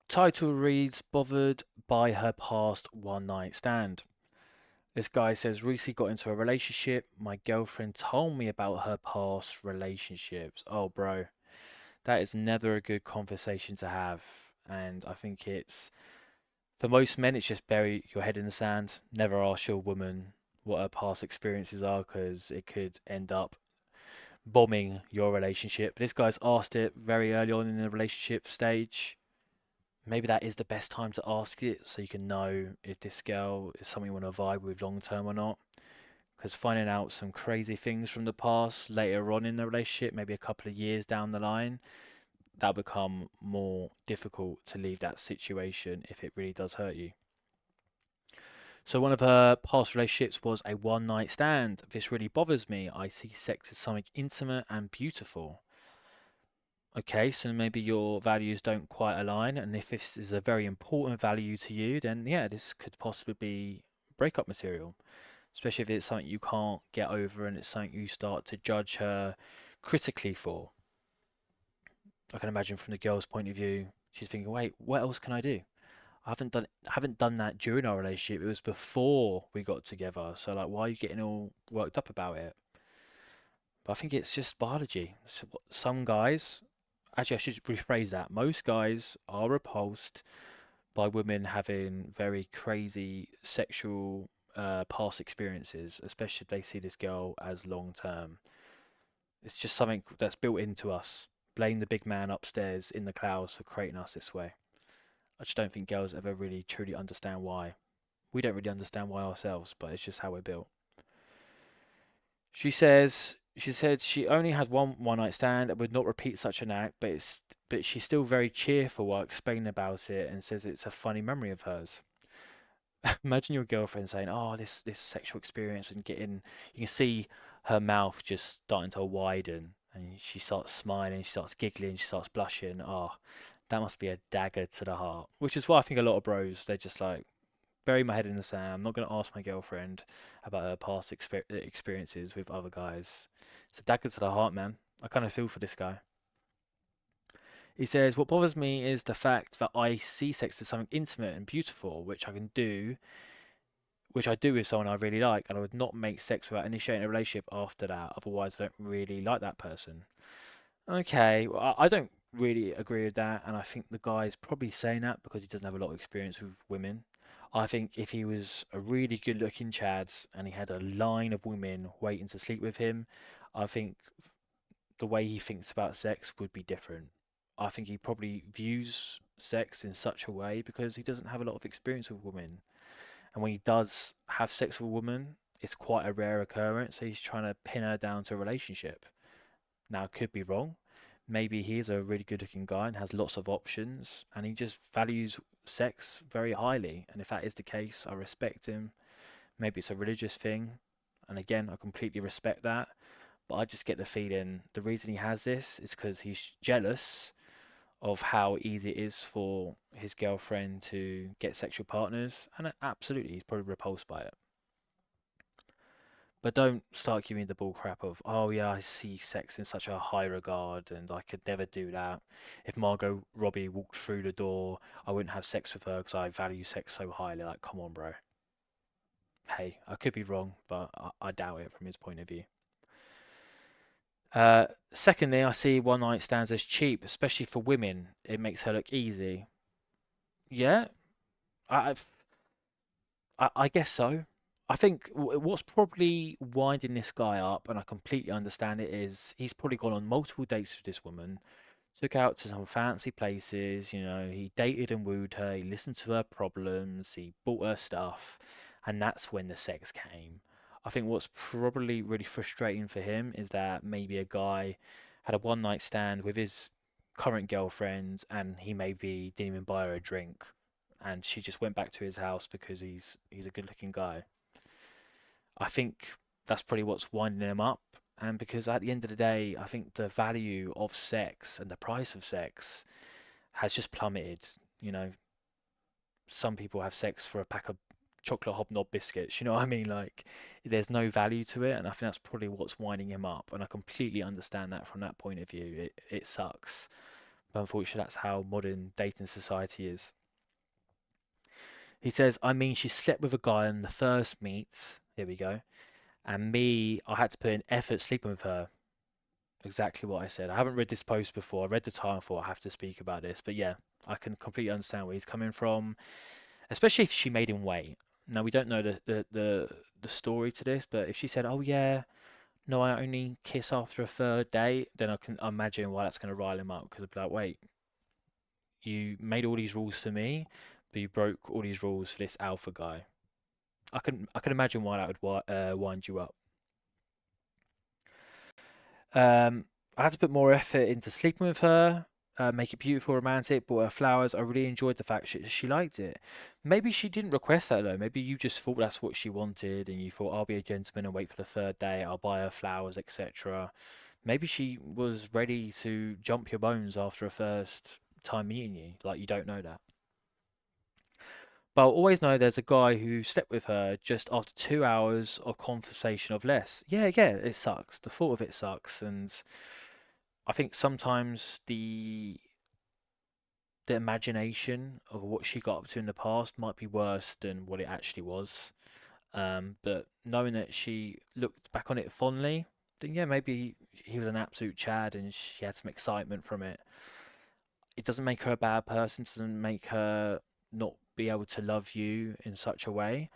Title reads Bothered by Her Past One Night Stand. This guy says recently got into a relationship. My girlfriend told me about her past relationships. Oh, bro, that is never a good conversation to have. And I think it's for most men, it's just bury your head in the sand. Never ask your woman what her past experiences are because it could end up bombing your relationship. This guy's asked it very early on in the relationship stage. Maybe that is the best time to ask it so you can know if this girl is something you want to vibe with long term or not. Because finding out some crazy things from the past later on in the relationship, maybe a couple of years down the line, that'll become more difficult to leave that situation if it really does hurt you. So one of her past relationships was a one night stand. This really bothers me. I see sex as something intimate and beautiful. Okay, so maybe your values don't quite align, and if this is a very important value to you, then yeah, this could possibly be breakup material, especially if it's something you can't get over and it's something you start to judge her critically for. I can imagine from the girl's point of view, she's thinking, wait, what else can I do? I haven't done that during our relationship. It was before we got together. So like, why are you getting all worked up about it? But I think it's just biology. So some guys, actually, I should rephrase that. Most guys are repulsed by women having very crazy sexual past experiences, especially if they see this girl as long term. It's just something that's built into us. Blame the big man upstairs in the clouds for creating us this way. I just don't think girls ever really truly understand why. We don't really understand why ourselves, but it's just how we're built. She said she only had one night stand and would not repeat such an act, but she's still very cheerful while explaining about it and says it's a funny memory of hers. Imagine your girlfriend saying, "Oh, this sexual experience," and getting you can see her mouth just starting to widen, and she starts smiling, she starts giggling, she starts blushing. Oh, that must be a dagger to the heart. Which is why I think a lot of bros they're just like bury my head in the sand. I'm not going to ask my girlfriend about her past experiences with other guys. It's a dagger to the heart, man. I kind of feel for this guy. He says, what bothers me is the fact that I see sex as something intimate and beautiful, which I do with someone I really like, and I would not make sex without initiating a relationship after that. Otherwise, I don't really like that person. Okay, well, I don't really agree with that, and I think the guy is probably saying that because he doesn't have a lot of experience with women. I think if he was a really good-looking Chad and he had a line of women waiting to sleep with him, I think the way he thinks about sex would be different. I think he probably views sex in such a way because he doesn't have a lot of experience with women. And when he does have sex with a woman, it's quite a rare occurrence. So he's trying to pin her down to a relationship. Now, I could be wrong. Maybe he is a really good looking guy and has lots of options and he just values sex very highly. And if that is the case, I respect him. Maybe it's a religious thing. And again, I completely respect that. But I just get the feeling the reason he has this is because he's jealous of how easy it is for his girlfriend to get sexual partners. And absolutely, he's probably repulsed by it. But don't start giving me the bull crap of, oh yeah, I see sex in such a high regard and I could never do that. If Margot Robbie walked through the door, I wouldn't have sex with her because I value sex so highly. Like, come on, bro. Hey, I could be wrong, but I doubt it from his point of view. Secondly, I see one night stands as cheap, especially for women. It makes her look easy. Yeah, I, I guess so. I think what's probably winding this guy up, and I completely understand it, is he's probably gone on multiple dates with this woman, took her out to some fancy places, he dated and wooed her, he listened to her problems, he bought her stuff, and that's when the sex came. I think what's probably really frustrating for him is that maybe a guy had a one night stand with his current girlfriend and he maybe didn't even buy her a drink and she just went back to his house because he's a good looking guy. I think that's probably what's winding him up. And because at the end of the day, I think the value of sex and the price of sex has just plummeted. You know, some people have sex for a pack of chocolate hobnob biscuits. You know what I mean? Like, there's no value to it, and I think that's probably what's winding him up. And I completely understand that from that point of view. It sucks, But unfortunately, that's how modern dating society is. He says, I mean, she slept with a guy on the first meets. Here we go. And me, I had to put in effort sleeping with her. Exactly what I said. I haven't read this post before. I read the title and thought I have to speak about this. But yeah, I can completely understand where he's coming from, especially if she made him wait. Now we don't know the story to this, but if she said, "Oh yeah, no, I only kiss after a third date," then I can imagine why that's going to rile him up because I'd be like, "Wait, you made all these rules for me, but you broke all these rules for this alpha guy." I can imagine why that would wind you up. I had to put more effort into sleeping with her, make it beautiful, romantic, bought her flowers. I really enjoyed the fact she liked it. Maybe she didn't request that though. Maybe you just thought that's what she wanted, and you thought I'll be a gentleman and wait for the third day. I'll buy her flowers, etc. Maybe she was ready to jump your bones after a first time meeting you. Like you don't know that. But I'll always know there's a guy who slept with her just after 2 hours of conversation of less. Yeah, yeah, it sucks. The thought of it sucks, and I think sometimes the imagination of what she got up to in the past might be worse than what it actually was. But knowing that she looked back on it fondly, then yeah, maybe he was an absolute Chad and she had some excitement from it. It doesn't make her a bad person, doesn't make her not be able to love you in such a way.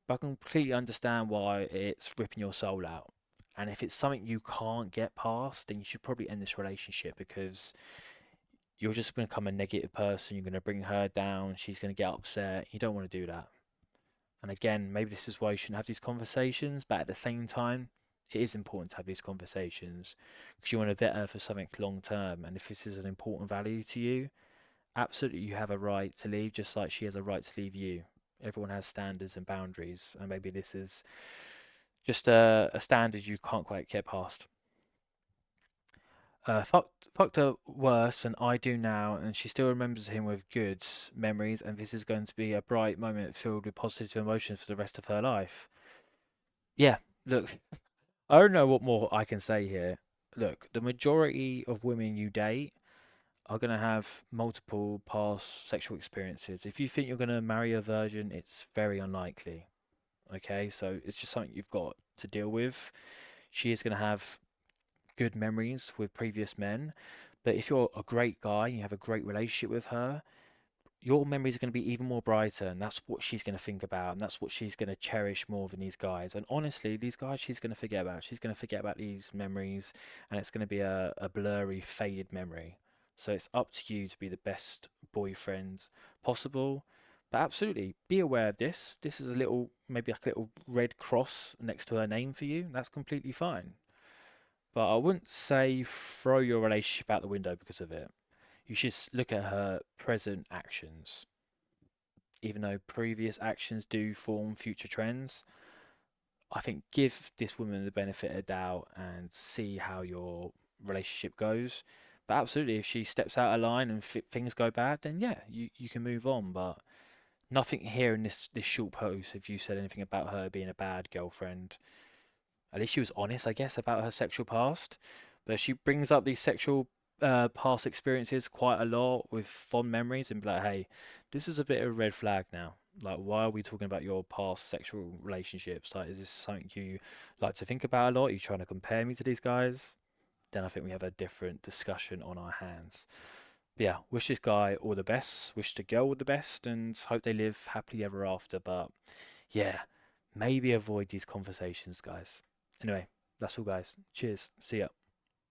But I completely understand why it's ripping your soul out. And if it's something you can't get past, then you should probably end this relationship because you're just going to become a negative person. You're going to bring her down. She's going to get upset. You don't want to do that. And again, maybe this is why you shouldn't have these conversations. But at the same time, it is important to have these conversations because you want to vet her for something long term. And if this is an important value to you, absolutely you have a right to leave, just like she has a right to leave you. Everyone has standards and boundaries, and maybe this is just a standard you can't quite get past. Fucked her worse than I do now, and she still remembers him with good memories, and this is going to be a bright moment filled with positive emotions for the rest of her life. Yeah, look, I don't know what more I can say here. Look, the majority of women you date are going to have multiple past sexual experiences. If you think you're going to marry a virgin, it's very unlikely. Okay, so it's just something you've got to deal with. She is going to have good memories with previous men. But if you're a great guy and you have a great relationship with her, your memories are going to be even more brighter, and that's what she's going to think about, and that's what she's going to cherish more than these guys. And honestly, these guys she's going to forget about. She's going to forget about these memories, and it's going to be a blurry, faded memory. So it's up to you to be the best boyfriend possible. But absolutely, be aware of this. This is a little, maybe like a little red cross next to her name for you. That's completely fine. But I wouldn't say throw your relationship out the window because of it. You should look at her present actions. Even though previous actions do form future trends, I think give this woman the benefit of the doubt and see how your relationship goes. But absolutely, if she steps out of line and things go bad, then yeah, you can move on. But nothing here in this short post, if you said anything about her being a bad girlfriend, at least she was honest, I guess, about her sexual past. But she brings up these sexual past experiences quite a lot with fond memories and be like, hey, this is a bit of a red flag now. Like, why are we talking about your past sexual relationships? Like, is this something you like to think about a lot? Are you trying to compare me to these guys? Then I think we have a different discussion on our hands. But yeah, wish this guy all the best, wish the girl all the best, and hope they live happily ever after. But yeah, maybe avoid these conversations, guys. Anyway, that's all, guys. Cheers. See ya.